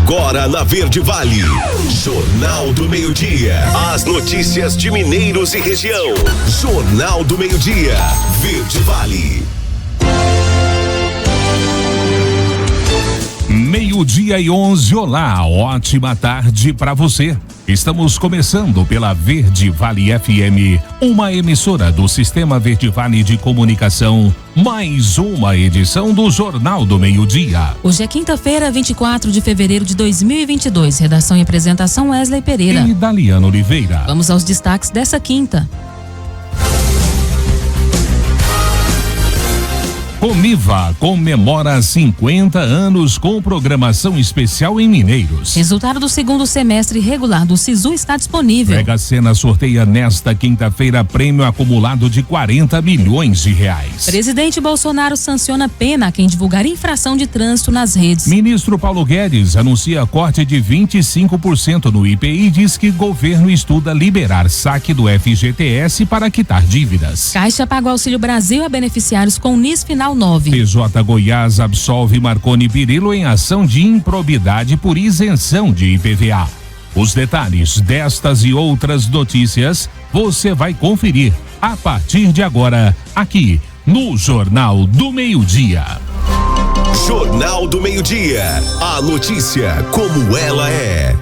Agora na Verde Vale, Jornal do Meio-Dia. As notícias de Mineiros e região. Jornal do Meio-Dia, Verde Vale. 12:11. Olá, ótima tarde para você. Estamos começando pela Verde Vale FM, uma emissora do Sistema Verde Vale de Comunicação, mais uma edição do Jornal do Meio-Dia. Hoje é quinta-feira, 24 de fevereiro de 2022. Redação e apresentação Wesley Pereira e Daliana Oliveira. Vamos aos destaques dessa quinta. Comiva comemora 50 anos com programação especial em Mineiros. Resultado do segundo semestre regular do SISU está disponível. Mega Sena sorteia nesta quinta-feira prêmio acumulado de 40 milhões de reais. Presidente Bolsonaro sanciona pena a quem divulgar infração de trânsito nas redes. Ministro Paulo Guedes anuncia corte de 25% no IPI e diz que governo estuda liberar saque do FGTS para quitar dívidas. Caixa paga o Auxílio Brasil a beneficiários com NIS Final 9. PJ Goiás absolve Marconi Perillo em ação de improbidade por isenção de IPVA. Os detalhes destas e outras notícias você vai conferir a partir de agora aqui no Jornal do Meio-Dia. Jornal do Meio-Dia. A notícia como ela é.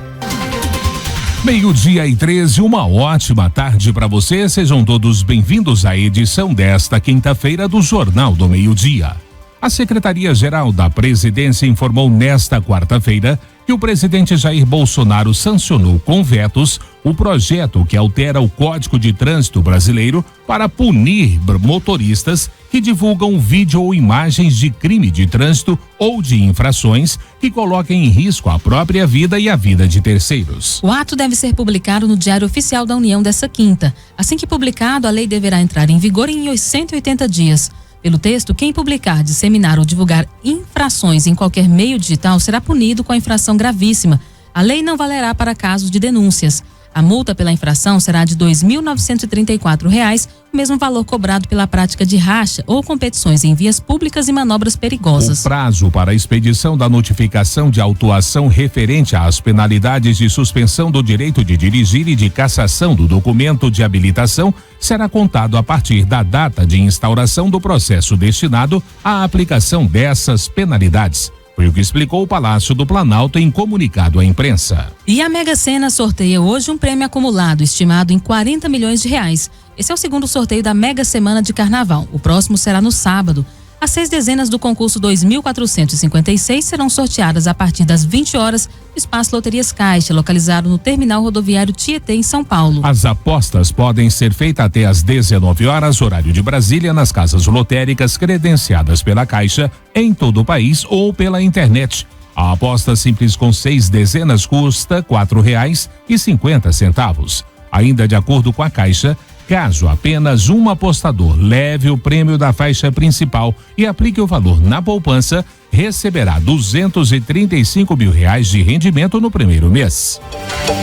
12:13, uma ótima tarde para você. Sejam todos bem-vindos à edição desta quinta-feira do Jornal do Meio-Dia. A Secretaria-Geral da Presidência informou nesta quarta-feira que o presidente Jair Bolsonaro sancionou com vetos o projeto que altera o Código de Trânsito Brasileiro para punir motoristas que divulgam vídeo ou imagens de crime de trânsito ou de infrações que coloquem em risco a própria vida e a vida de terceiros. O ato deve ser publicado no Diário Oficial da União dessa quinta. Assim que publicado, a lei deverá entrar em vigor em 180 dias. Pelo texto, quem publicar, disseminar ou divulgar infrações em qualquer meio digital será punido com a infração gravíssima. A lei não valerá para casos de denúncias. A multa pela infração será de R$ 2.934, o mesmo valor cobrado pela prática de racha ou competições em vias públicas e manobras perigosas. O prazo para a expedição da notificação de autuação referente às penalidades de suspensão do direito de dirigir e de cassação do documento de habilitação será contado a partir da data de instauração do processo destinado à aplicação dessas penalidades. Foi o que explicou o Palácio do Planalto em comunicado à imprensa. E a Mega Sena sorteia hoje um prêmio acumulado estimado em 40 milhões de reais. Esse é o segundo sorteio da Mega Semana de Carnaval. O próximo será no sábado. As 6 dezenas do concurso 2.456 serão sorteadas a partir das 20 horas no Espaço Loterias Caixa, localizado no Terminal Rodoviário Tietê, em São Paulo. As apostas podem ser feitas até às 19 horas, horário de Brasília, nas casas lotéricas credenciadas pela Caixa em todo o país ou pela internet. A aposta simples com 6 dezenas custa R$ 4,50. Ainda de acordo com a Caixa, caso apenas um apostador leve o prêmio da faixa principal e aplique o valor na poupança, receberá R$ 235 mil de rendimento no primeiro mês.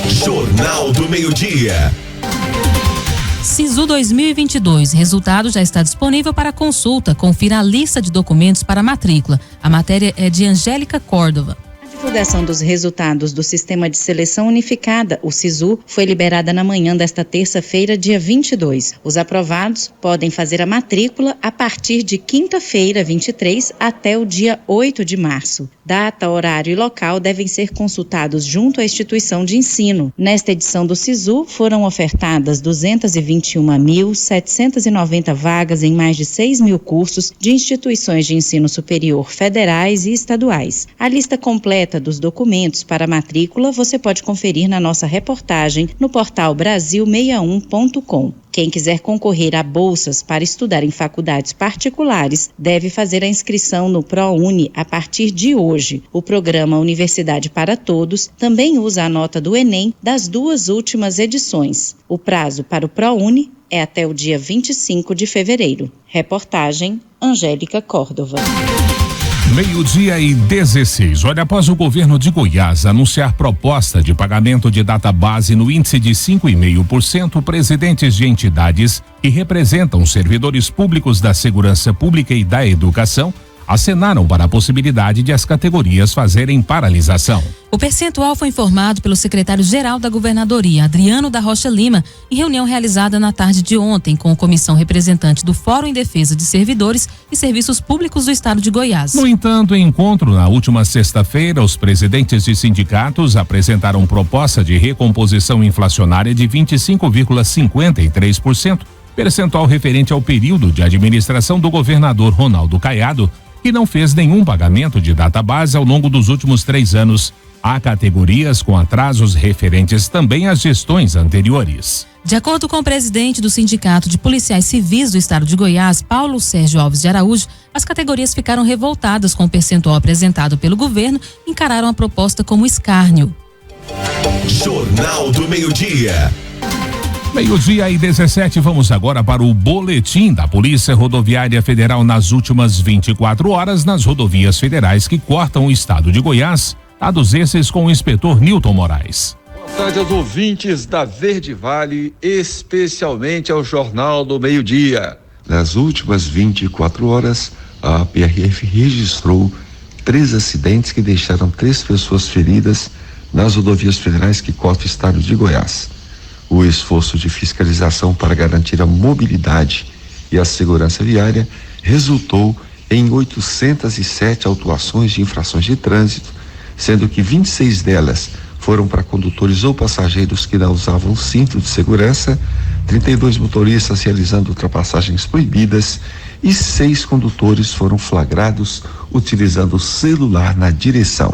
Jornal do Meio-Dia. SISU 2022. Resultado já está disponível para consulta. Confira a lista de documentos para matrícula. A matéria é de Angélica Córdova. A divulgação dos resultados do Sistema de Seleção Unificada, o SISU, foi liberada na manhã desta terça-feira, dia 22. Os aprovados podem fazer a matrícula a partir de quinta-feira, 23, até o dia 8 de março. Data, horário e local devem ser consultados junto à instituição de ensino. Nesta edição do SISU, foram ofertadas 221.790 vagas em mais de 6 mil cursos de instituições de ensino superior federais e estaduais. A lista completa dos documentos para matrícula você pode conferir na nossa reportagem no portal Brasil61.com. Quem quiser concorrer a bolsas para estudar em faculdades particulares deve fazer a inscrição no ProUni a partir de hoje. O programa Universidade para Todos também usa a nota do Enem das 2 últimas edições. O prazo para o ProUni é até o dia 25 de fevereiro. Reportagem Angélica Córdova. 12:16. Olha, após o governo de Goiás anunciar proposta de pagamento de data base no índice de 5,5%, presidentes de entidades que representam servidores públicos da segurança pública e da educação acenaram para a possibilidade de as categorias fazerem paralisação. O percentual foi informado pelo secretário-geral da Governadoria, Adriano da Rocha Lima, em reunião realizada na tarde de ontem com a comissão representante do Fórum em Defesa de Servidores e Serviços Públicos do Estado de Goiás. No entanto, em encontro na última sexta-feira, os presidentes de sindicatos apresentaram proposta de recomposição inflacionária de 25,53%, percentual referente ao período de administração do governador Ronaldo Caiado, que não fez nenhum pagamento de data-base ao longo dos últimos 3 anos. Há categorias com atrasos referentes também às gestões anteriores. De acordo com o presidente do Sindicato de Policiais Civis do Estado de Goiás, Paulo Sérgio Alves de Araújo, as categorias ficaram revoltadas com o percentual apresentado pelo governo e encararam a proposta como escárnio. Jornal do Meio-Dia. 12:17, vamos agora para o boletim da Polícia Rodoviária Federal nas últimas 24 horas nas rodovias federais que cortam o estado de Goiás. Dados esses com o inspetor Nilton Moraes. Boa tarde aos ouvintes da Verde Vale, especialmente ao Jornal do Meio-Dia. Nas últimas 24 horas, a PRF registrou 3 acidentes que deixaram 3 pessoas feridas nas rodovias federais que cortam o estado de Goiás. O esforço de fiscalização para garantir a mobilidade e a segurança viária resultou em 807 autuações de infrações de trânsito, sendo que 26 delas foram para condutores ou passageiros que não usavam cinto de segurança, 32 motoristas realizando ultrapassagens proibidas e 6 condutores foram flagrados utilizando o celular na direção.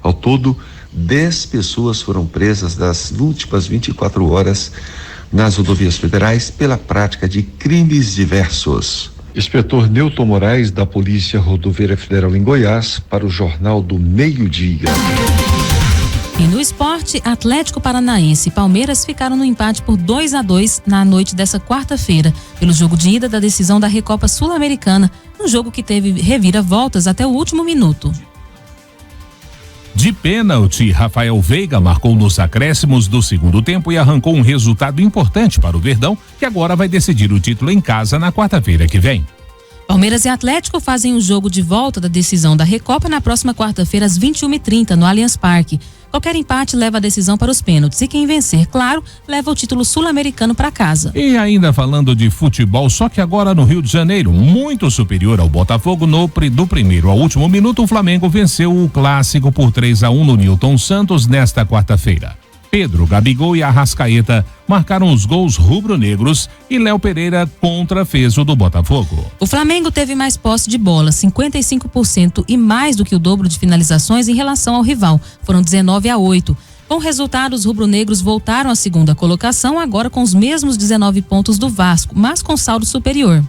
Ao todo, 10 pessoas foram presas nas últimas 24 horas nas rodovias federais pela prática de crimes diversos. Inspetor Nilton Moraes, da Polícia Rodoviária Federal em Goiás, para o Jornal do Meio-Dia. E no esporte, Atlético Paranaense e Palmeiras ficaram no empate por 2-2 na noite dessa quarta-feira, pelo jogo de ida da decisão da Recopa Sul-Americana, um jogo que teve reviravoltas até o último minuto. De pênalti, Rafael Veiga marcou nos acréscimos do segundo tempo e arrancou um resultado importante para o Verdão, que agora vai decidir o título em casa na quarta-feira que vem. Palmeiras e Atlético fazem o jogo de volta da decisão da Recopa na próxima quarta-feira às 21h30 no Allianz Parque. Qualquer empate leva a decisão para os pênaltis e quem vencer, claro, leva o título sul-americano para casa. E ainda falando de futebol, só que agora no Rio de Janeiro, muito superior ao Botafogo, do primeiro ao último minuto, o Flamengo venceu o clássico por 3-1 no Newton Santos nesta quarta-feira. Pedro, Gabigol e Arrascaeta marcaram os gols rubro-negros e Léo Pereira fez o do Botafogo. O Flamengo teve mais posse de bola, 55% e mais do que o dobro de finalizações em relação ao rival, foram 19-8. Com o resultado, os rubro-negros voltaram à segunda colocação, agora com os mesmos 19 pontos do Vasco, mas com saldo superior.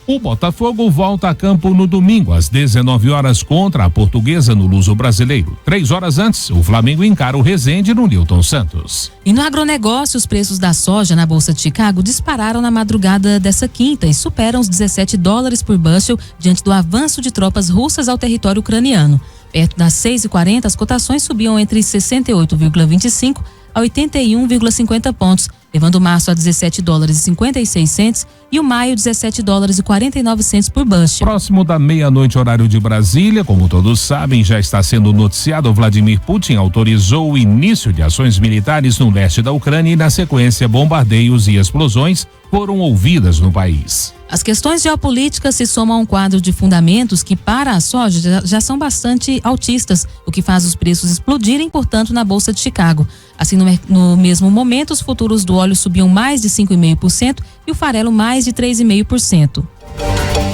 O Botafogo volta a campo no domingo, às 19 horas, contra a Portuguesa no Luso Brasileiro. 3 horas antes, o Flamengo encara o Resende no Newton Santos. E no agronegócio, os preços da soja na Bolsa de Chicago dispararam na madrugada dessa quinta e superam os $17 por bushel diante do avanço de tropas russas ao território ucraniano. Perto das 6h40, as cotações subiam entre 68,25 a 81,50 pontos, levando março a $17,56 e o maio $17,49 por bushel. Próximo da meia-noite, horário de Brasília, como todos sabem, já está sendo noticiado, Vladimir Putin autorizou o início de ações militares no leste da Ucrânia e, na sequência, bombardeios e explosões foram ouvidas no país. As questões geopolíticas se somam a um quadro de fundamentos que, para a soja, já são bastante altistas, o que faz os preços explodirem, portanto, na Bolsa de Chicago. Assim, no mesmo momento, os futuros do óleo subiam mais de 5,5% e o farelo mais de 3,5%.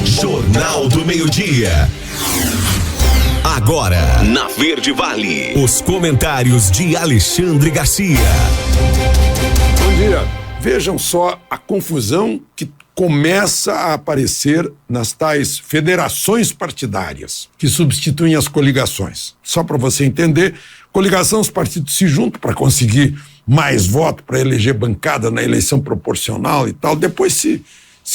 Jornal do Meio-Dia. Agora, na Verde Vale, os comentários de Alexandre Garcia. Bom dia. Vejam só a confusão que começa a aparecer nas tais federações partidárias, que substituem as coligações. Só para você entender, coligação, os partidos se juntam para conseguir mais voto, para eleger bancada na eleição proporcional e tal, depois se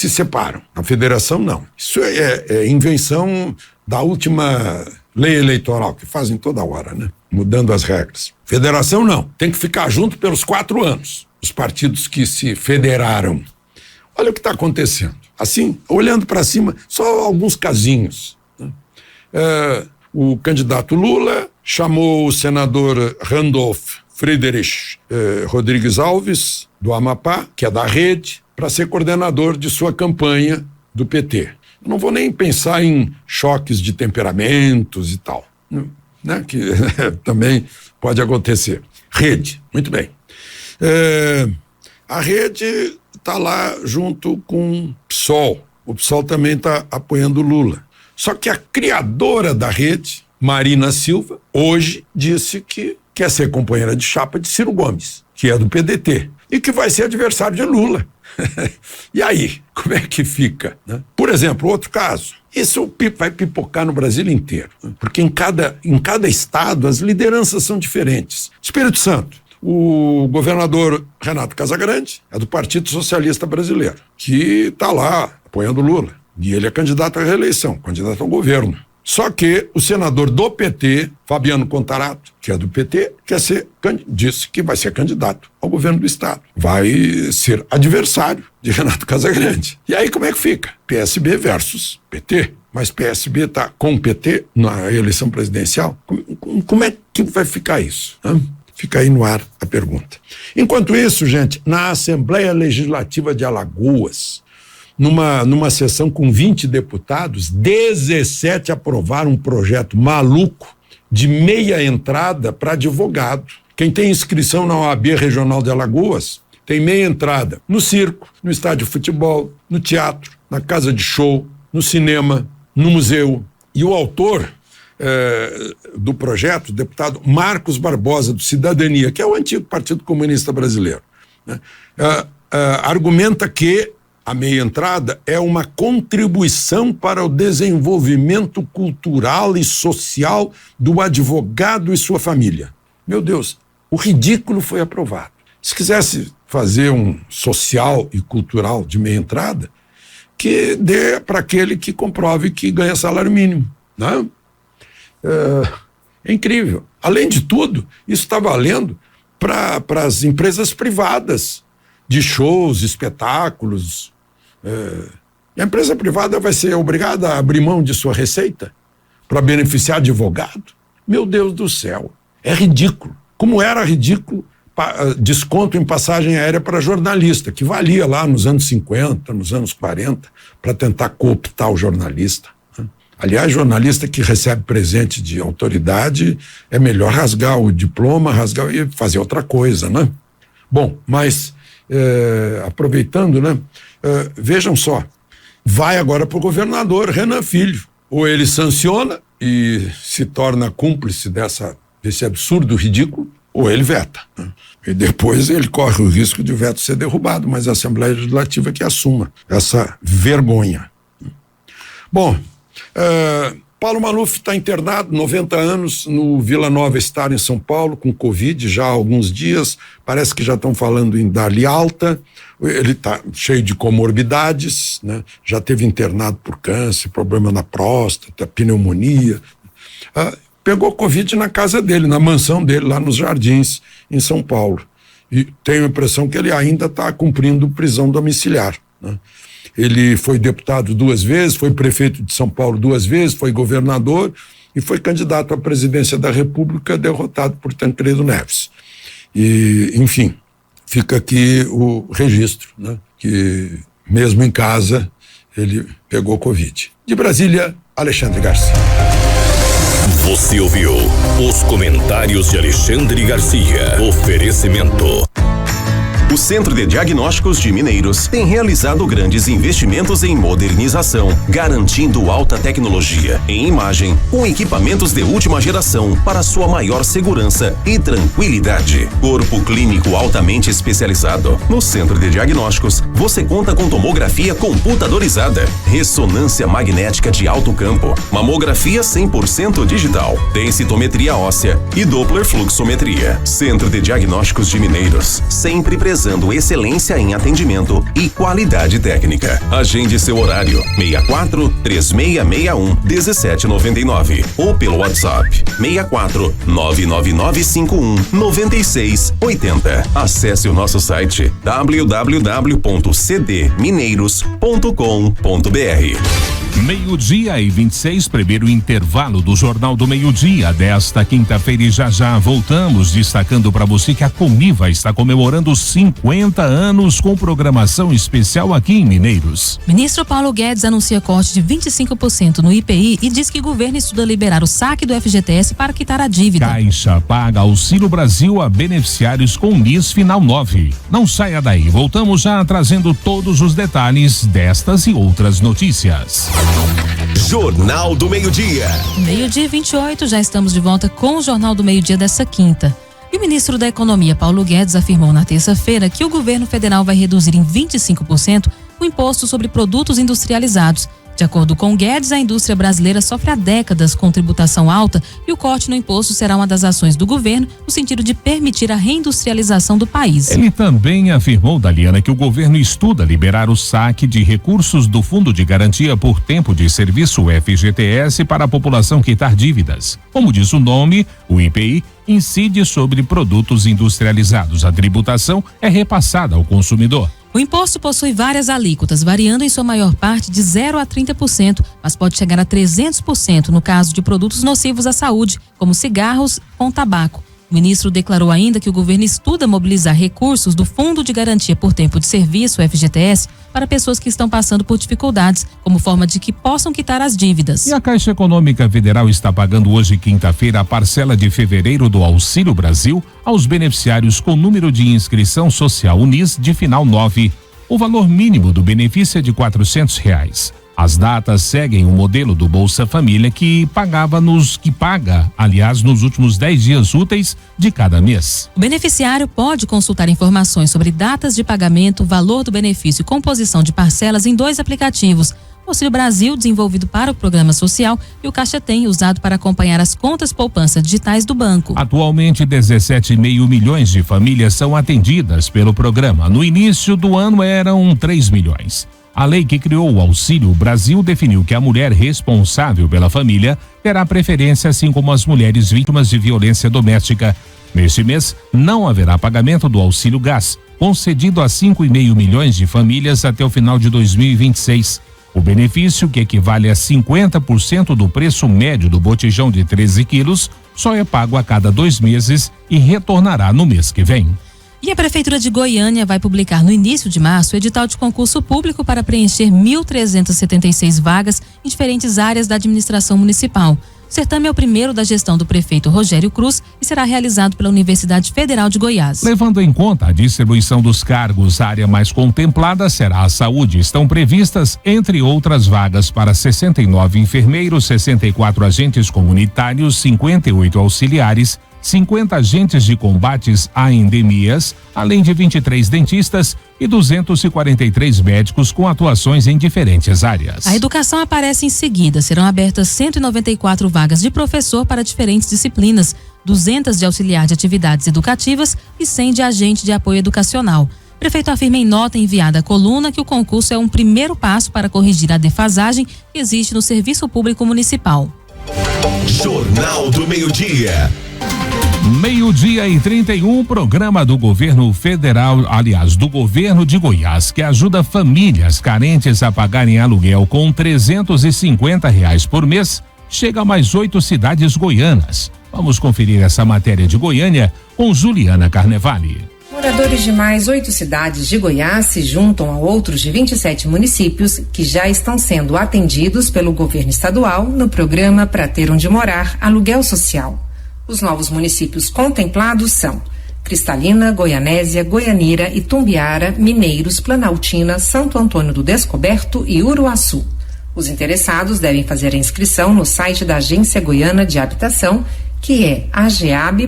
separam. A federação, não. Isso é invenção da última lei eleitoral, que fazem toda hora, né? Mudando as regras. Federação, não. Tem que ficar junto pelos 4 anos. Os partidos que se federaram. Olha o que está acontecendo. Assim, olhando para cima, só alguns casinhos, né? O candidato Lula chamou o senador Randolph Friedrich Rodrigues Alves, do Amapá, que é da Rede, para ser coordenador de sua campanha do PT. Eu não vou nem pensar em choques de temperamentos e tal, né? Que também pode acontecer. Rede, muito bem. A Rede está lá junto com o PSOL. O PSOL também está apoiando o Lula. Só que a criadora da Rede, Marina Silva, hoje disse que quer ser companheira de chapa de Ciro Gomes, que é do PDT, e que vai ser adversário de Lula. E aí, como é que fica, né? Por exemplo, outro caso, isso vai pipocar no Brasil inteiro, né? Porque em cada estado as lideranças são diferentes. Espírito Santo, o governador Renato Casagrande é do Partido Socialista Brasileiro, que está lá apoiando Lula, e ele é candidato à reeleição, candidato ao governo. Só que o senador do PT, Fabiano Contarato, que é do PT, disse que vai ser candidato ao governo do estado. Vai ser adversário de Renato Casagrande. E aí como é que fica? PSB versus PT. Mas PSB está com o PT na eleição presidencial? Como é que vai ficar isso? Fica aí no ar a pergunta. Enquanto isso, gente, na Assembleia Legislativa de Alagoas, numa sessão com 20 deputados, 17 aprovaram um projeto maluco de meia entrada para advogado. Quem tem inscrição na OAB Regional de Alagoas tem meia entrada no circo, no estádio de futebol, no teatro, na casa de show, no cinema, no museu. E o autor do projeto, o deputado Marcos Barbosa, do Cidadania, que é o antigo Partido Comunista Brasileiro, né, argumenta que a meia entrada é uma contribuição para o desenvolvimento cultural e social do advogado e sua família. Meu Deus, o ridículo foi aprovado. Se quisesse fazer um social e cultural de meia entrada, que dê para aquele que comprove que ganha salário mínimo, né? É incrível. Além de tudo, isso está valendo para as empresas privadas de shows, espetáculos. A empresa privada vai ser obrigada a abrir mão de sua receita para beneficiar advogado? Meu Deus do céu, é ridículo. Como era ridículo desconto em passagem aérea para jornalista, que valia lá nos anos 50, nos anos 40, para tentar cooptar o jornalista. Aliás, jornalista que recebe presente de autoridade, é melhor rasgar o diploma, rasgar e fazer outra coisa, né? Bom, mas aproveitando, né? Vejam só, vai agora para o governador Renan Filho. Ou ele sanciona e se torna cúmplice desse absurdo ridículo, ou ele veta, né? E depois ele corre o risco de o veto ser derrubado, mas a Assembleia Legislativa que assuma essa vergonha. Bom, Paulo Maluf está internado, 90 anos, no Vila Nova Star, em São Paulo, com Covid já há alguns dias. Parece que já estão falando em dar-lhe alta. Ele está cheio de comorbidades, né? Já teve internado por câncer, problema na próstata, pneumonia. Pegou Covid na casa dele, na mansão dele, lá nos Jardins, em São Paulo. E tenho a impressão que ele ainda está cumprindo prisão domiciliar, né? Ele foi deputado 2 vezes, foi prefeito de São Paulo 2 vezes, foi governador e foi candidato à presidência da República, derrotado por Tancredo Neves. E, enfim, fica aqui o registro, né, que mesmo em casa ele pegou Covid. De Brasília, Alexandre Garcia. Você ouviu os comentários de Alexandre Garcia. Oferecimento. O Centro de Diagnósticos de Mineiros tem realizado grandes investimentos em modernização, garantindo alta tecnologia em imagem, com equipamentos de última geração para sua maior segurança e tranquilidade. Corpo clínico altamente especializado. No Centro de Diagnósticos, você conta com tomografia computadorizada, ressonância magnética de alto campo, mamografia 100% digital, densitometria óssea e Doppler fluxometria. Centro de Diagnósticos de Mineiros, sempre presente excelência em atendimento e qualidade técnica. Agende seu horário 64-3661-1799 ou pelo WhatsApp 64-99951-9680. Acesse o nosso site www.cdmineiros.com.br. Meio-dia e 26, primeiro intervalo do Jornal do Meio-Dia desta quinta-feira, e já voltamos destacando para você que a Comiva está comemorando 50 anos com programação especial aqui em Mineiros. Ministro Paulo Guedes anuncia corte de 25% no IPI e diz que o governo estuda liberar o saque do FGTS para quitar a dívida. Caixa paga Auxílio Brasil a beneficiários com NIS Final 9. Não saia daí, voltamos já trazendo todos os detalhes destas e outras notícias. Jornal do Meio-Dia. Meio-dia e 28, já estamos de volta com o Jornal do Meio-Dia dessa quinta. E o ministro da Economia, Paulo Guedes, afirmou na terça-feira que o governo federal vai reduzir em 25% o imposto sobre produtos industrializados. De acordo com Guedes, a indústria brasileira sofre há décadas com tributação alta e o corte no imposto será uma das ações do governo no sentido de permitir a reindustrialização do país. Ele também afirmou, Daliana, que o governo estuda liberar o saque de recursos do Fundo de Garantia por Tempo de Serviço, FGTS, para a população quitar dívidas. Como diz o nome, o IPI incide sobre produtos industrializados. A tributação é repassada ao consumidor. O imposto possui várias alíquotas, variando em sua maior parte de 0% a 30%, mas pode chegar a 300% no caso de produtos nocivos à saúde, como cigarros com tabaco. O ministro declarou ainda que o governo estuda mobilizar recursos do Fundo de Garantia por Tempo de Serviço, FGTS, para pessoas que estão passando por dificuldades, como forma de que possam quitar as dívidas. E a Caixa Econômica Federal está pagando hoje, quinta-feira, a parcela de fevereiro do Auxílio Brasil aos beneficiários com número de inscrição social UNIS de final 9. O valor mínimo do benefício é de R$400. As datas seguem o modelo do Bolsa Família que paga nos últimos 10 dias úteis de cada mês. O beneficiário pode consultar informações sobre datas de pagamento, valor do benefício e composição de parcelas em 2 aplicativos. O Auxílio Brasil, desenvolvido para o Programa Social, e o Caixa Tem, usado para acompanhar as contas poupança digitais do banco. Atualmente, 17,5 milhões de famílias são atendidas pelo programa. No início do ano eram 3 milhões. A lei que criou o Auxílio Brasil definiu que a mulher responsável pela família terá preferência, assim como as mulheres vítimas de violência doméstica. Neste mês, não haverá pagamento do Auxílio Gás, concedido a 5,5 milhões de famílias até o final de 2026. O benefício, que equivale a 50% do preço médio do botijão de 13 quilos, só é pago a cada 2 meses e retornará no mês que vem. E a Prefeitura de Goiânia vai publicar no início de março o edital de concurso público para preencher 1.376 vagas em diferentes áreas da administração municipal. O certame é o primeiro da gestão do prefeito Rogério Cruz e será realizado pela Universidade Federal de Goiás. Levando em conta a distribuição dos cargos, a área mais contemplada será a saúde. Estão previstas, entre outras vagas, para 69 enfermeiros, 64 agentes comunitários, 58 auxiliares, 50 agentes de combates a endemias, além de 23 dentistas e 243 médicos com atuações em diferentes áreas. A educação aparece em seguida. Serão abertas 194 vagas de professor para diferentes disciplinas, 200 de auxiliar de atividades educativas e 100 de agente de apoio educacional. O prefeito afirma em nota enviada à coluna que o concurso é um primeiro passo para corrigir a defasagem que existe no serviço público municipal. Jornal do Meio-Dia. Meio-dia e 31, programa do governo federal, do governo de Goiás, que ajuda famílias carentes a pagarem aluguel com R$350 por mês, chega a mais 8 cidades goianas. Vamos conferir essa matéria de Goiânia com Juliana Carnevale. Moradores de mais 8 cidades de Goiás se juntam a outros de 27 municípios que já estão sendo atendidos pelo governo estadual no programa Pra Ter Onde Morar, Aluguel Social. Os novos municípios contemplados são Cristalina, Goianésia, Goianira, Itumbiara, Mineiros, Planaltina, Santo Antônio do Descoberto e Uruaçu. Os interessados devem fazer a inscrição no site da Agência Goiana de Habitação, que é ageab.go.gov.br.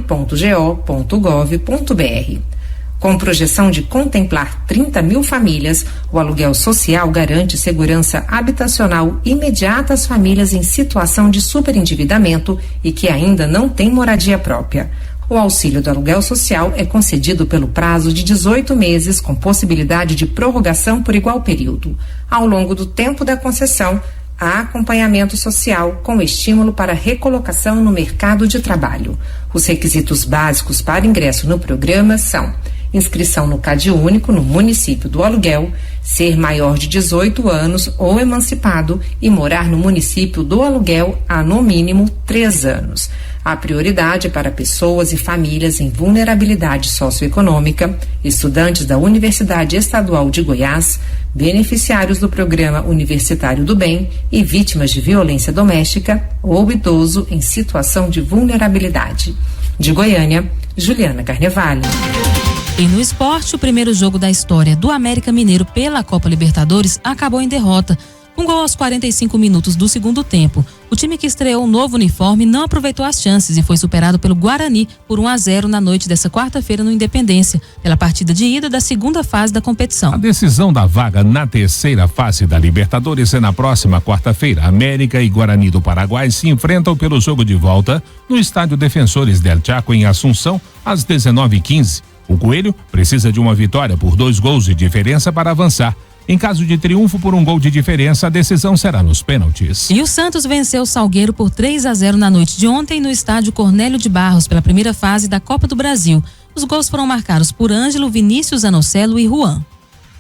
Com projeção de contemplar 30 mil famílias, o aluguel social garante segurança habitacional imediata às famílias em situação de superendividamento e que ainda não têm moradia própria. O auxílio do aluguel social é concedido pelo prazo de 18 meses, com possibilidade de prorrogação por igual período. Ao longo do tempo da concessão, há acompanhamento social com estímulo para recolocação no mercado de trabalho. Os requisitos básicos para ingresso no programa são inscrição no CadÚnico no município do aluguel, ser maior de 18 anos ou emancipado e morar no município do aluguel há no mínimo 3 anos. A prioridade é para pessoas e famílias em vulnerabilidade socioeconômica, estudantes da Universidade Estadual de Goiás, beneficiários do Programa Universitário do Bem e vítimas de violência doméstica ou idoso em situação de vulnerabilidade. De Goiânia, Juliana Carnevale. E no esporte, o primeiro jogo da história do América Mineiro pela Copa Libertadores acabou em derrota. Um gol aos 45 minutos do segundo tempo. O time que estreou um novo uniforme não aproveitou as chances e foi superado pelo Guarani por 1-0 na noite dessa quarta-feira no Independência, pela partida de ida da segunda fase da competição. A decisão da vaga na terceira fase da Libertadores é na próxima quarta-feira. América e Guarani do Paraguai se enfrentam pelo jogo de volta no estádio Defensores del Chaco em Assunção às 19h15. O Coelho precisa de uma vitória por 2 gols de diferença para avançar. Em caso de triunfo por 1 gol de diferença, a decisão será nos pênaltis. E o Santos venceu o Salgueiro por 3-0 na noite de ontem no estádio Cornélio de Barros pela primeira fase da Copa do Brasil. Os gols foram marcados por Ângelo, Vinícius Anocelo e Juan.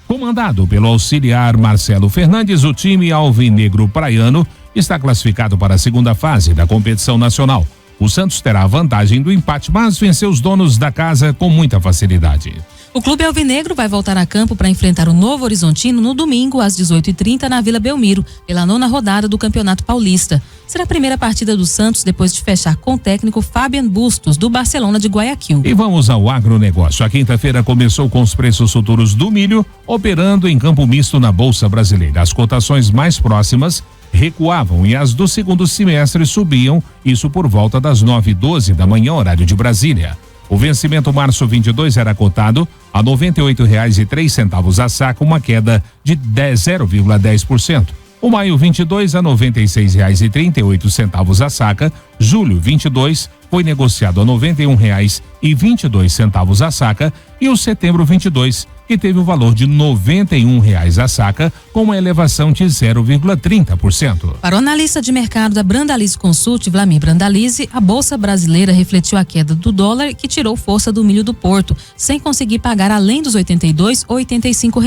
Comandado pelo auxiliar Marcelo Fernandes, o time alvinegro praiano está classificado para a segunda fase da competição nacional. O Santos terá a vantagem do empate, mas venceu os donos da casa com muita facilidade. O clube alvinegro vai voltar a campo para enfrentar o Novo Horizontino no domingo às 18h30 na Vila Belmiro, pela 9ª rodada do Campeonato Paulista. Será a primeira partida do Santos depois de fechar com o técnico Fabian Bustos, do Barcelona de Guayaquil. E vamos ao agronegócio. A quinta-feira começou com os preços futuros do milho operando em campo misto na Bolsa Brasileira. As cotações mais próximas recuavam e as do segundo semestre subiam, isso por volta das 9h12 da manhã, horário de Brasília. O vencimento março 22 era cotado a R$ 98,03 a saca, uma queda de 0,10%. O maio 22 a R$ 96,38 a saca. Julho 22 foi negociado a R$ 91,22 a saca e o setembro 22 que teve o valor de R$ 91 a saca, com uma elevação de 0,30%. Para o analista de mercado da Brandalize Consult, Vlamir Brandalize, a Bolsa Brasileira refletiu a queda do dólar que tirou força do milho do Porto, sem conseguir pagar além dos R$ 82 ou R$ 85.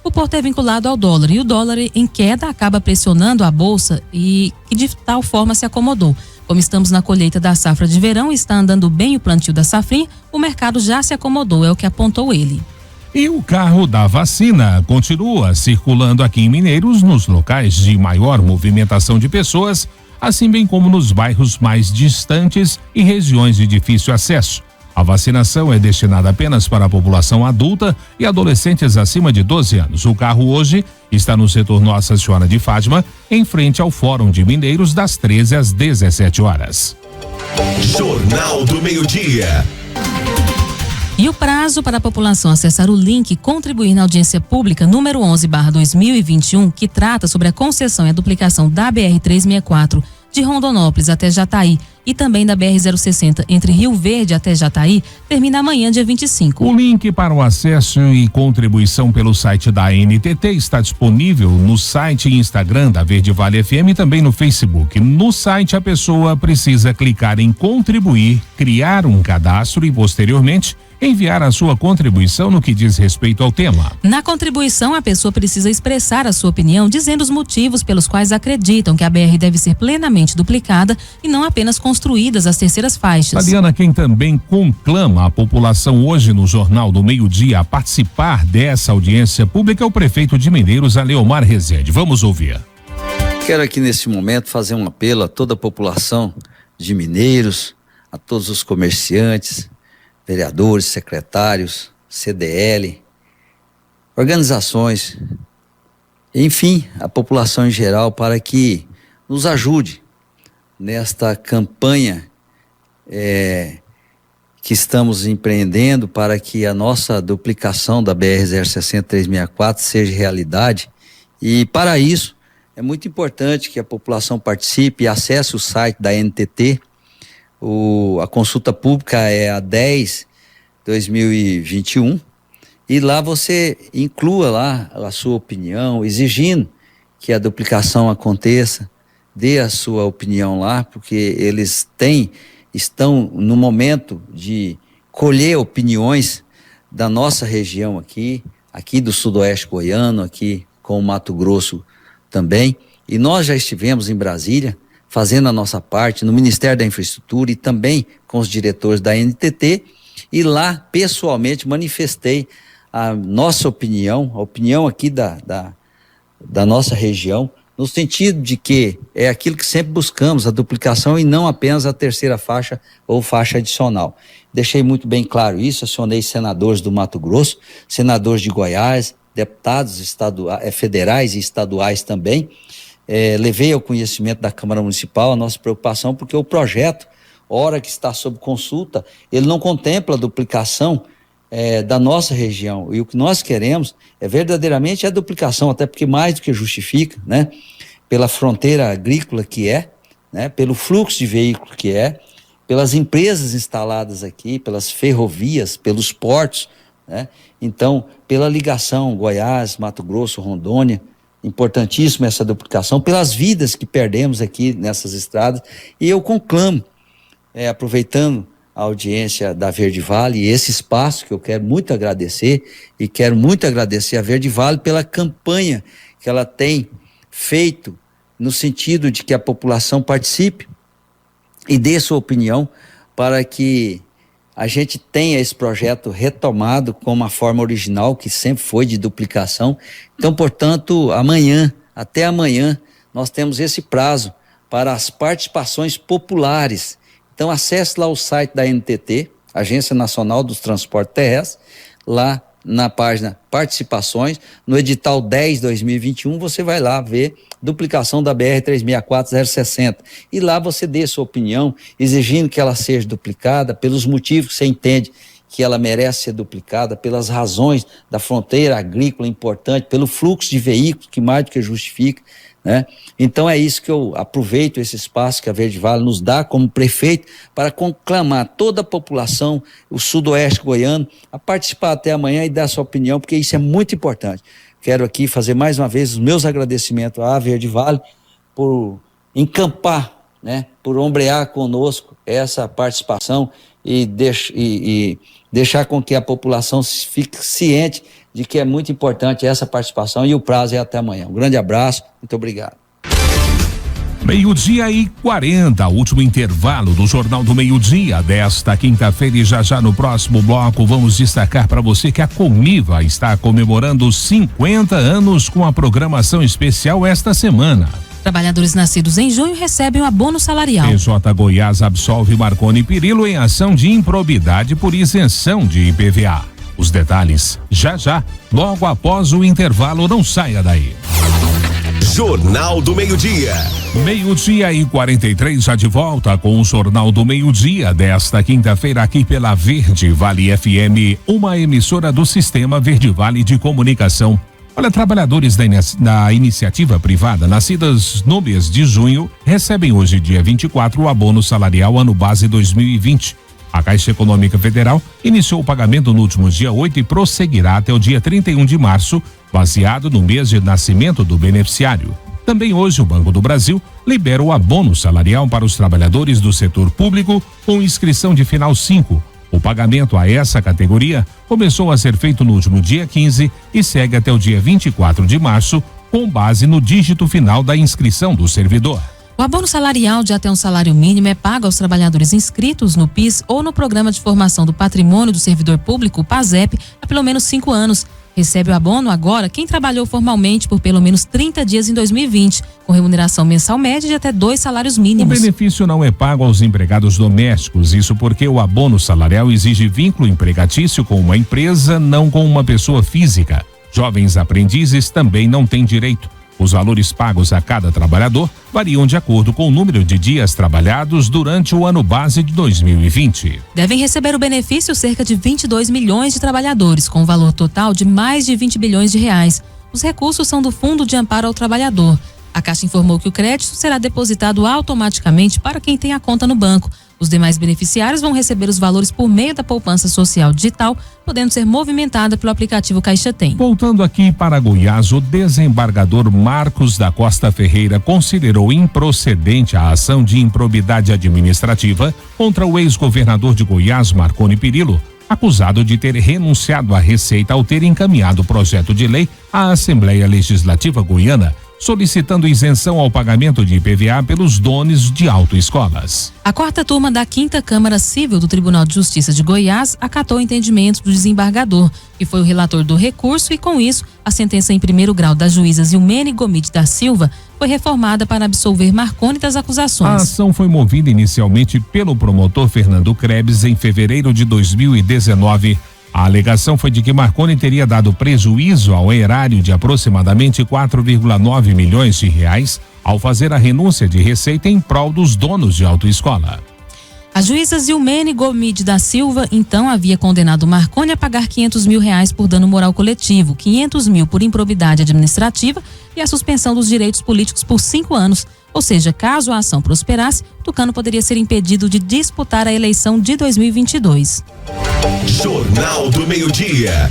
O Porto é vinculado ao dólar e o dólar em queda acaba pressionando a Bolsa e que de tal forma se acomodou. Como estamos na colheita da safra de verão e está andando bem o plantio da safrinha, o mercado já se acomodou, é o que apontou ele. E o carro da vacina continua circulando aqui em Mineiros, nos locais de maior movimentação de pessoas, assim bem como nos bairros mais distantes e regiões de difícil acesso. A vacinação é destinada apenas para a população adulta e adolescentes acima de 12 anos. O carro hoje está no setor Nossa Senhora de Fátima, em frente ao Fórum de Mineiros, das 13 às 17 horas. Jornal do Meio-Dia. E o prazo para a população acessar o link e contribuir na audiência pública número 11/2021, que trata sobre a concessão e a duplicação da BR-364 de Rondonópolis até Jataí e também da BR-060 entre Rio Verde até Jataí, termina amanhã, dia 25. O link para o acesso e contribuição pelo site da NTT está disponível no site e Instagram da Verde Vale FM e também no Facebook. No site, a pessoa precisa clicar em contribuir, criar um cadastro e, posteriormente, enviar a sua contribuição no que diz respeito ao tema. Na contribuição, a pessoa precisa expressar a sua opinião, dizendo os motivos pelos quais acreditam que a BR deve ser plenamente duplicada e não apenas construídas as terceiras faixas. Adriana, quem também conclama a população hoje no Jornal do Meio-Dia a participar dessa audiência pública é o prefeito de Mineiros, Aleomar Rezende. Vamos ouvir. Quero aqui nesse momento fazer um apelo a toda a população de Mineiros, a todos os comerciantes, vereadores, secretários, CDL, organizações, enfim, a população em geral, para que nos ajude nesta campanha que estamos empreendendo para que a nossa duplicação da BR-060-364 seja realidade. E para isso é muito importante que a população participe e acesse o site da NTT. A consulta pública é a 10/2021 e lá você inclua lá a sua opinião, exigindo que a duplicação aconteça, dê a sua opinião lá, porque eles estão no momento de colher opiniões da nossa região aqui do sudoeste goiano, aqui com o Mato Grosso também, e nós já estivemos em Brasília fazendo a nossa parte no Ministério da Infraestrutura e também com os diretores da NTT, e lá pessoalmente manifestei a nossa opinião, a opinião aqui da nossa região, no sentido de que é aquilo que sempre buscamos, a duplicação e não apenas a terceira faixa ou faixa adicional. Deixei muito bem claro isso, acionei senadores do Mato Grosso, senadores de Goiás, deputados federais e estaduais também, levei ao conhecimento da Câmara Municipal a nossa preocupação, porque o projeto, hora que está sob consulta, ele não contempla a duplicação da nossa região, e o que nós queremos é verdadeiramente a duplicação, até porque mais do que justifica, né, pela fronteira agrícola que né, pelo fluxo de veículos que pelas empresas instaladas aqui, pelas ferrovias, pelos portos, né, então pela ligação Goiás, Mato Grosso, Rondônia, importantíssima essa duplicação, pelas vidas que perdemos aqui nessas estradas, e eu conclamo, aproveitando a audiência da Verde Vale e esse espaço que eu quero muito agradecer, e quero muito agradecer a Verde Vale pela campanha que ela tem feito no sentido de que a população participe e dê sua opinião para que a gente tenha esse projeto retomado com uma forma original que sempre foi de duplicação. Então, portanto, até amanhã, nós temos esse prazo para as participações populares. Então acesse lá o site da NTT, Agência Nacional dos Transportes Terrestres, lá na página Participações, no edital 10/2021, você vai lá ver duplicação da BR-364-060, e lá você dê sua opinião, exigindo que ela seja duplicada pelos motivos que você entende que ela merece ser duplicada, pelas razões da fronteira agrícola importante, pelo fluxo de veículos que mais do que justifica, né? Então é isso que eu aproveito esse espaço que a Verde Vale nos dá como prefeito para conclamar toda a população, o sudoeste goiano, a participar até amanhã e dar sua opinião, porque isso é muito importante. Quero aqui fazer mais uma vez os meus agradecimentos à Verde Vale por encampar, né, por ombrear conosco essa participação e deixar com que a população fique ciente de que é muito importante essa participação, e o prazo é até amanhã. Um grande abraço, muito obrigado. 12:40, último intervalo do Jornal do Meio-Dia desta quinta-feira, e já no próximo bloco vamos destacar para você que a Comiva está comemorando 50 anos com a programação especial esta semana. Trabalhadores nascidos em junho recebem o abono salarial. PJ Goiás absolve Marconi Perillo em ação de improbidade por isenção de IPVA. Os detalhes já, logo após o intervalo, não saia daí. Jornal do Meio-Dia. 12:43, já de volta com o Jornal do Meio-Dia desta quinta-feira aqui pela Verde Vale FM, uma emissora do Sistema Verde Vale de Comunicação. Olha, trabalhadores da iniciativa privada nascidas no mês de junho recebem hoje, dia 24, o abono salarial ano base 2020. A Caixa Econômica Federal iniciou o pagamento no último dia 8 e prosseguirá até o dia 31 de março, baseado no mês de nascimento do beneficiário. Também hoje o Banco do Brasil libera o abono salarial para os trabalhadores do setor público com inscrição de final 5. O pagamento a essa categoria começou a ser feito no último dia 15 e segue até o dia 24 de março, com base no dígito final da inscrição do servidor. O abono salarial de até um salário mínimo é pago aos trabalhadores inscritos no PIS ou no Programa de Formação do Patrimônio do Servidor Público, o PASEP, há pelo menos 5 anos. Recebe o abono agora quem trabalhou formalmente por pelo menos 30 dias em 2020, com remuneração mensal média de até 2 salários mínimos. O benefício não é pago aos empregados domésticos, isso porque o abono salarial exige vínculo empregatício com uma empresa, não com uma pessoa física. Jovens aprendizes também não têm direito. Os valores pagos a cada trabalhador variam de acordo com o número de dias trabalhados durante o ano base de 2020. Devem receber o benefício cerca de 22 milhões de trabalhadores, com um valor total de mais de 20 bilhões de reais. Os recursos são do Fundo de Amparo ao Trabalhador. A Caixa informou que o crédito será depositado automaticamente para quem tem a conta no banco. Os demais beneficiários vão receber os valores por meio da poupança social digital, podendo ser movimentada pelo aplicativo Caixa Tem. Voltando aqui para Goiás, o desembargador Marcos da Costa Ferreira considerou improcedente a ação de improbidade administrativa contra o ex-governador de Goiás, Marconi Perillo, acusado de ter renunciado à receita ao ter encaminhado o projeto de lei à Assembleia Legislativa Goiana, solicitando isenção ao pagamento de IPVA pelos donos de autoescolas. A quarta turma da 5ª Câmara Civil do Tribunal de Justiça de Goiás acatou o entendimento do desembargador, que foi o relator do recurso, e com isso, a sentença em primeiro grau das juízas Ilmene Gomide da Silva foi reformada para absolver Marconi das acusações. A ação foi movida inicialmente pelo promotor Fernando Krebs em fevereiro de 2019. A alegação foi de que Marconi teria dado prejuízo ao erário de aproximadamente 4,9 milhões de reais ao fazer a renúncia de receita em prol dos donos de autoescola. A juíza Zilmene Gomide da Silva, então, havia condenado Marconi a pagar R$500 mil por dano moral coletivo, R$500 mil por improbidade administrativa e a suspensão dos direitos políticos por 5 anos. Ou seja, caso a ação prosperasse, Tucano poderia ser impedido de disputar a eleição de 2022. Jornal do Meio-Dia.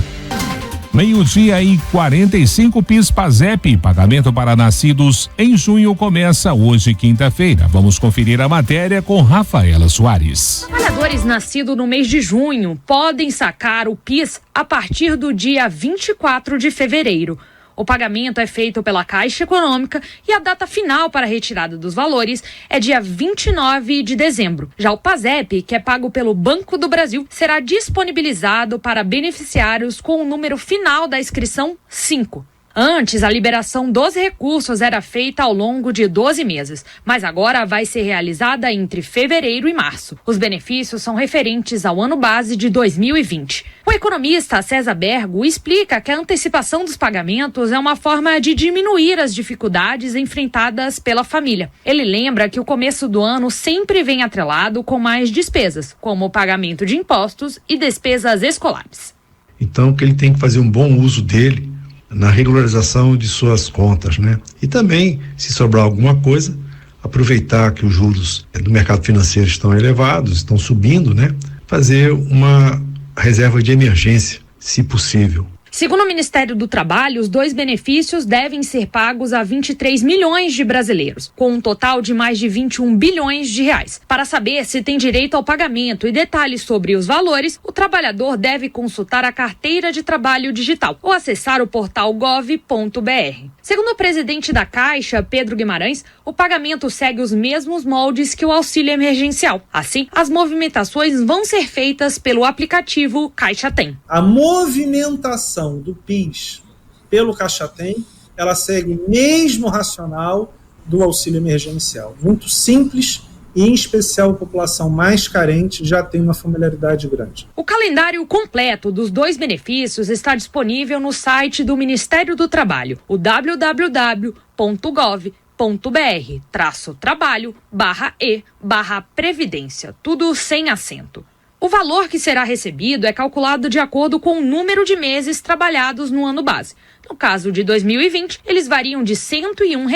12h45, PIS/PASEP, pagamento para nascidos em junho começa hoje, quinta-feira. Vamos conferir a matéria com Rafaela Soares. Trabalhadores nascidos no mês de junho podem sacar o PIS a partir do dia 24 de fevereiro. O pagamento é feito pela Caixa Econômica e a data final para a retirada dos valores é dia 29 de dezembro. Já o PASEP, que é pago pelo Banco do Brasil, será disponibilizado para beneficiários com o número final da inscrição 5. Antes, a liberação dos recursos era feita ao longo de 12 meses, mas agora vai ser realizada entre fevereiro e março. Os benefícios são referentes ao ano base de 2020. O economista César Bergo explica que a antecipação dos pagamentos é uma forma de diminuir as dificuldades enfrentadas pela família. Ele lembra que o começo do ano sempre vem atrelado com mais despesas, como o pagamento de impostos e despesas escolares. Então, que ele tem que fazer um bom uso dele na regularização de suas contas, né? E também, se sobrar alguma coisa, aproveitar que os juros do mercado financeiro estão elevados, estão subindo, né? Fazer uma reserva de emergência, se possível. Segundo o Ministério do Trabalho, os 2 benefícios devem ser pagos a 23 milhões de brasileiros, com um total de mais de 21 bilhões de reais. Para saber se tem direito ao pagamento e detalhes sobre os valores, o trabalhador deve consultar a carteira de trabalho digital ou acessar o portal gov.br. Segundo o presidente da Caixa, Pedro Guimarães, o pagamento segue os mesmos moldes que o auxílio emergencial. Assim, as movimentações vão ser feitas pelo aplicativo Caixa Tem. A movimentação do PIS pelo Caixa Tem, ela segue o mesmo racional do auxílio emergencial. Muito simples e, em especial, a população mais carente já tem uma familiaridade grande. O calendário completo dos 2 benefícios está disponível no site do Ministério do Trabalho, o www.gov.br/trabalho/e/previdência, tudo sem acento. O valor que será recebido é calculado de acordo com o número de meses trabalhados no ano base. No caso de 2020, eles variam de R$ 101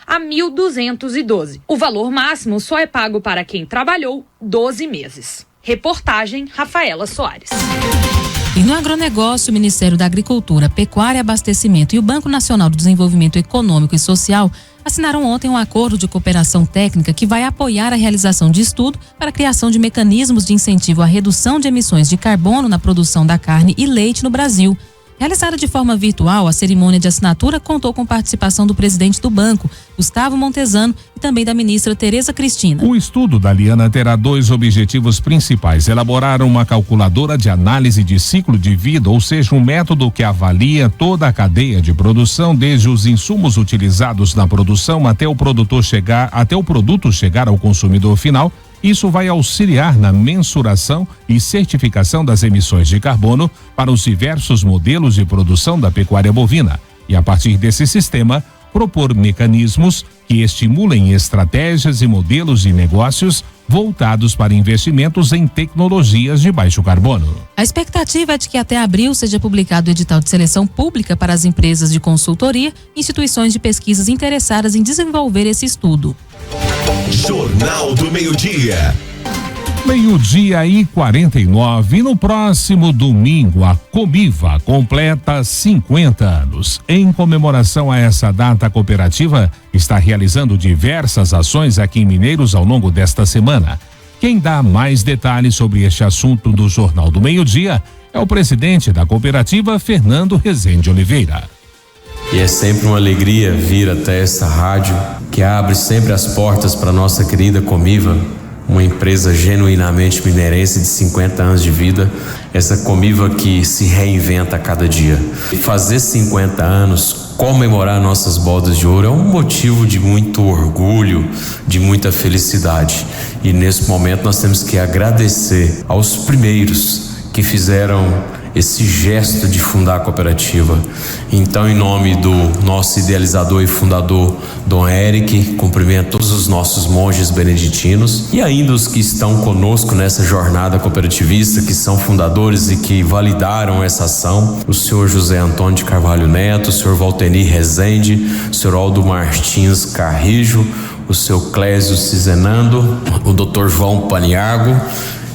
a R$ 1.212. O valor máximo só é pago para quem trabalhou 12 meses. Reportagem Rafaela Soares. E no agronegócio, o Ministério da Agricultura, Pecuária e Abastecimento e o Banco Nacional do Desenvolvimento Econômico e Social assinaram ontem um acordo de cooperação técnica que vai apoiar a realização de estudo para a criação de mecanismos de incentivo à redução de emissões de carbono na produção da carne e leite no Brasil. Realizada de forma virtual, a cerimônia de assinatura contou com participação do presidente do banco, Gustavo Montezano, e também da ministra Tereza Cristina. O estudo da Liana terá 2 objetivos principais: elaborar uma calculadora de análise de ciclo de vida, ou seja, um método que avalia toda a cadeia de produção, desde os insumos utilizados na produção até o produto chegar ao consumidor final. Isso vai auxiliar na mensuração e certificação das emissões de carbono para os diversos modelos de produção da pecuária bovina e, a partir desse sistema, propor mecanismos que estimulem estratégias e modelos de negócios voltados para investimentos em tecnologias de baixo carbono. A expectativa é de que até abril seja publicado o edital de seleção pública para as empresas de consultoria e instituições de pesquisas interessadas em desenvolver esse estudo. Jornal do Meio-Dia. 12h49. No próximo domingo, a Comiva completa 50 anos. Em comemoração a essa data, a cooperativa está realizando diversas ações aqui em Mineiros ao longo desta semana. Quem dá mais detalhes sobre este assunto do Jornal do Meio-Dia é o presidente da cooperativa, Fernando Rezende Oliveira. E é sempre uma alegria vir até essa rádio que abre sempre as portas para nossa querida Comiva, uma empresa genuinamente mineirense de 50 anos de vida, essa Comiva que se reinventa a cada dia. Fazer 50 anos, comemorar nossas bodas de ouro é um motivo de muito orgulho, de muita felicidade. E nesse momento nós temos que agradecer aos primeiros que fizeram esse gesto de fundar a cooperativa. Então, em nome do nosso idealizador e fundador, Dom Eric, cumprimento todos os nossos monges beneditinos e ainda os que estão conosco nessa jornada cooperativista, que são fundadores e que validaram essa ação: o senhor José Antônio de Carvalho Neto, o senhor Valtenir Rezende, o senhor Aldo Martins Carrijo, o senhor Clésio Cizenando, o doutor João Paniago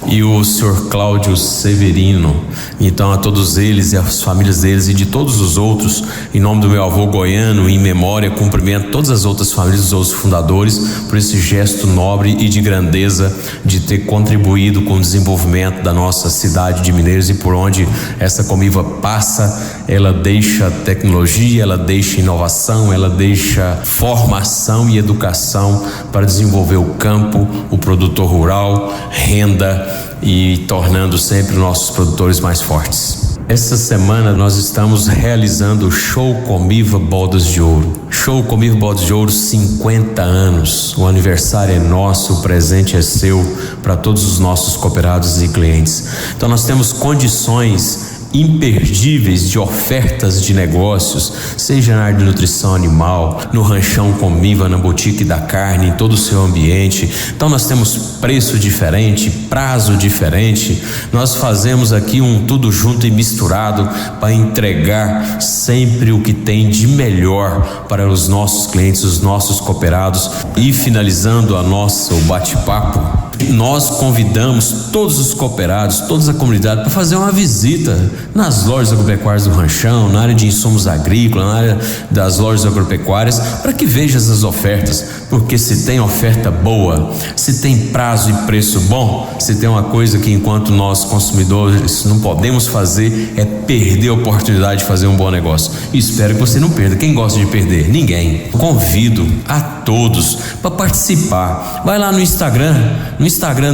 e o senhor Cláudio Severino. Então, a todos eles e as famílias deles e de todos os outros, em nome do meu avô goiano, em memória, cumprimento todas as outras famílias dos outros fundadores por esse gesto nobre e de grandeza de ter contribuído com o desenvolvimento da nossa cidade de Mineiros. E por onde essa Comiva passa, ela deixa tecnologia, ela deixa inovação, ela deixa formação e educação para desenvolver o campo, o produtor rural, renda, e tornando sempre nossos produtores mais fortes. Essa semana nós estamos realizando o Show Comiva Bodas de Ouro. Show Comiva Bodas de Ouro, 50 anos. O aniversário é nosso, o presente é seu, para todos os nossos cooperados e clientes. Então nós temos condições imperdíveis de ofertas de negócios, seja na área de nutrição animal, no Ranchão Comiva, na Boutique da Carne, em todo o seu ambiente. Então nós temos preço diferente, prazo diferente. Nós fazemos aqui um tudo junto e misturado para entregar sempre o que tem de melhor para os nossos clientes, os nossos cooperados. E finalizando o bate-papo, nós convidamos todos os cooperados, toda a comunidade para fazer uma visita nas lojas agropecuárias do Ranchão, na área de insumos agrícolas, na área das lojas agropecuárias, para que veja essas ofertas, porque se tem oferta boa, se tem prazo e preço bom, se tem uma coisa que enquanto nós consumidores não podemos fazer, é perder a oportunidade de fazer um bom negócio. E espero que você não perda. Quem gosta de perder? Ninguém. Convido a todos para participar. Vai lá no Instagram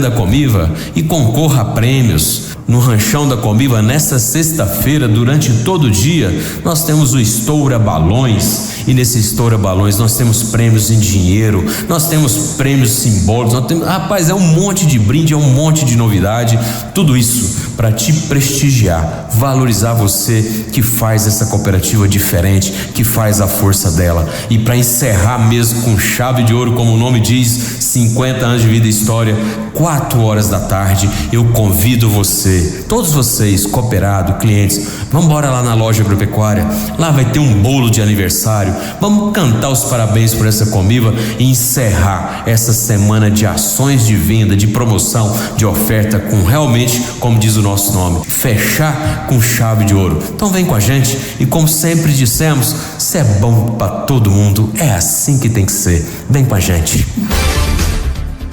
da Comiva e concorra a prêmios. No Ranchão da Comiva, nesta sexta-feira, durante todo o dia, nós temos o Estoura Balões, e nesse Estoura Balões nós temos prêmios em dinheiro, nós temos prêmios simbólicos, rapaz, é um monte de brinde, é um monte de novidade, tudo isso para te prestigiar, valorizar você que faz essa cooperativa diferente, que faz a força dela. E para encerrar mesmo com chave de ouro, como o nome diz, 50 anos de vida e história, 4 horas da tarde, eu convido você, todos vocês, cooperado, clientes, vamos embora lá na loja agropecuária, lá vai ter um bolo de aniversário, vamos cantar os parabéns por essa Comiva e encerrar essa semana de ações de venda, de promoção, de oferta, com realmente, como diz o nosso nome, fechar com chave de ouro. Então vem com a gente e, como sempre dissemos, se é bom para todo mundo, é assim que tem que ser. Vem com a gente.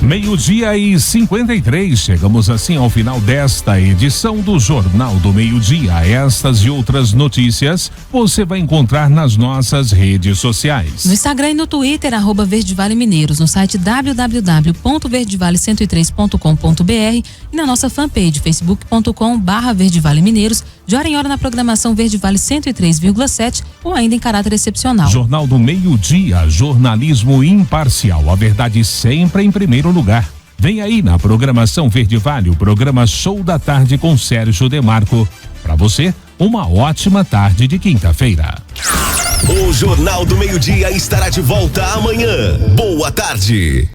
12:53, chegamos assim ao final desta edição do Jornal do Meio-Dia. Estas e outras notícias você vai encontrar nas nossas redes sociais. No Instagram e no Twitter, @VerdeVale Mineiros, no site www.verdevale103.com.br e na nossa fanpage facebook.com/Verdevale Mineiros, de hora em hora na programação Verde Vale 103,7 ou ainda em caráter excepcional. Jornal do Meio-Dia, jornalismo imparcial, a verdade sempre em primeiro lugar. Vem aí na programação Verde Vale, o programa Show da Tarde com Sérgio Demarco. Para você, uma ótima tarde de quinta-feira. O Jornal do Meio-Dia estará de volta amanhã. Boa tarde.